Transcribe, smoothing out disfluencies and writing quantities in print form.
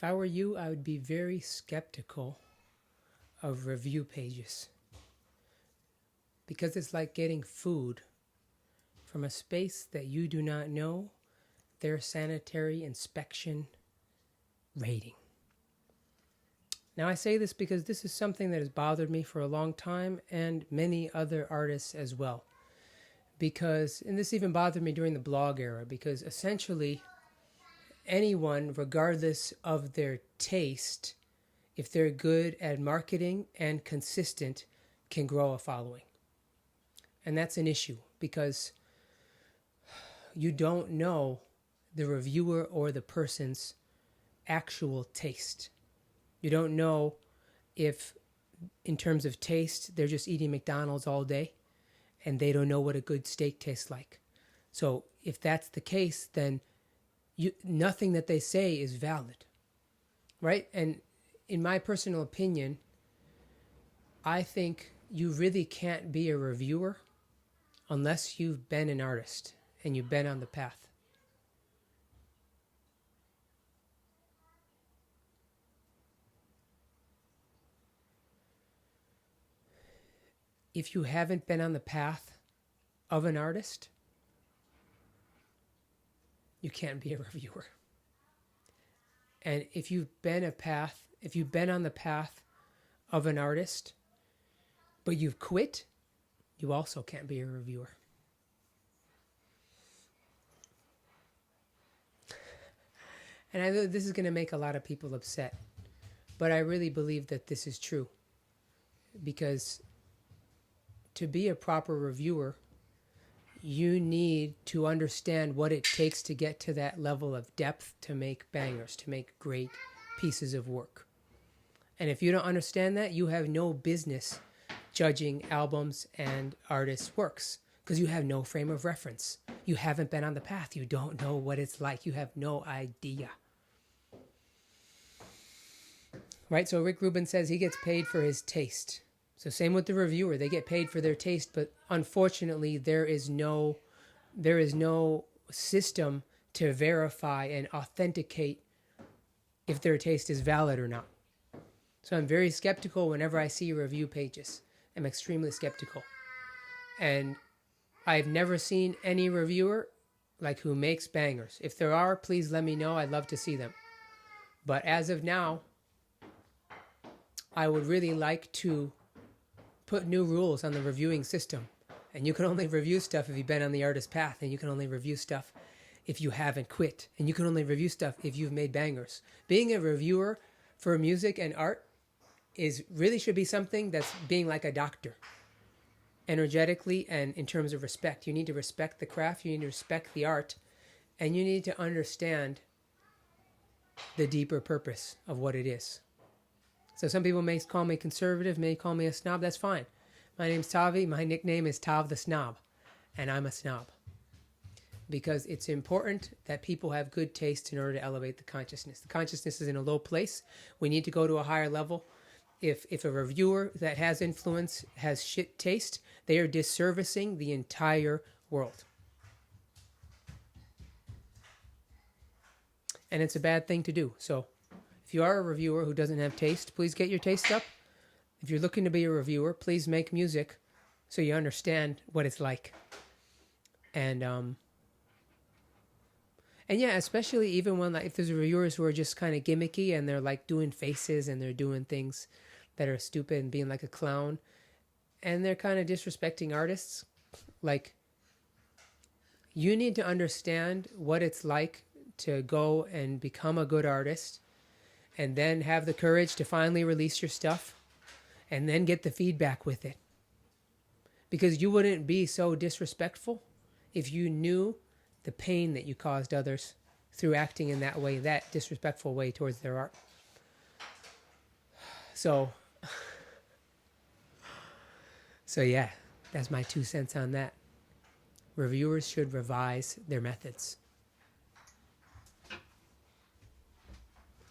If I were you, I would be very skeptical of review pages because it's like getting food from a space that you do not know their sanitary inspection rating. Now, I say this because this is something that has bothered me for a long time and many other artists as well. And this even bothered me during the blog era, because essentially anyone, regardless of their taste, if they're good at marketing and consistent, can grow a following. And that's an issue because you don't know the reviewer or the person's actual taste. You don't know if, in terms of taste, they're just eating McDonald's all day and they don't know what a good steak tastes like. So if that's the case, then nothing that they say is valid, right? And in my personal opinion, I think you really can't be a reviewer unless you've been an artist and you've been on the path. If you haven't been on the path of an artist, you can't be a reviewer. And if you've been on the path of an artist, but you've quit, you also can't be a reviewer. And I know this is going to make a lot of people upset, but I really believe that this is true. Because to be a proper reviewer, you need to understand what it takes to get to that level of depth to make bangers, to make great pieces of work. And if you don't understand that, you have no business judging albums and artists' works because you have no frame of reference. You haven't been on the path. You don't know what it's like. You have no idea. Right? So Rick Rubin says he gets paid for his taste. So same with the reviewer. They get paid for their taste, but unfortunately there is no system to verify and authenticate if their taste is valid or not. So I'm very skeptical whenever I see review pages. I'm extremely skeptical. And I've never seen any reviewer who makes bangers. If there are, please let me know. I'd love to see them. But as of now, I would really like to put new rules on the reviewing system. And you can only review stuff if you've been on the artist path, and you can only review stuff if you haven't quit, and you can only review stuff if you've made bangers. Being a reviewer for music and art really should be something that's being like a doctor, energetically and in terms of respect. You need to respect the craft, you need to respect the art, and you need to understand the deeper purpose of what it is. So some people may call me conservative, may call me a snob. That's fine. My name's Tavi. My nickname is Tav the Snob. And I'm a snob. Because it's important that people have good taste in order to elevate the consciousness. The consciousness is in a low place. We need to go to a higher level. If a reviewer that has influence has shit taste, they are disservicing the entire world. And it's a bad thing to do. So if you are a reviewer who doesn't have taste, please get your taste up. If you're looking to be a reviewer, please make music so you understand what it's like. And yeah, especially even when if there's reviewers who are just kind of gimmicky and they're doing faces and they're doing things that are stupid and being like a clown, and they're kind of disrespecting artists. You need to understand what it's like to go and become a good artist, and then have the courage to finally release your stuff, and then get the feedback with it. Because you wouldn't be so disrespectful if you knew the pain that you caused others through acting in that way, that disrespectful way towards their art. So yeah, that's my 2 cents on that. Reviewers should revise their methods.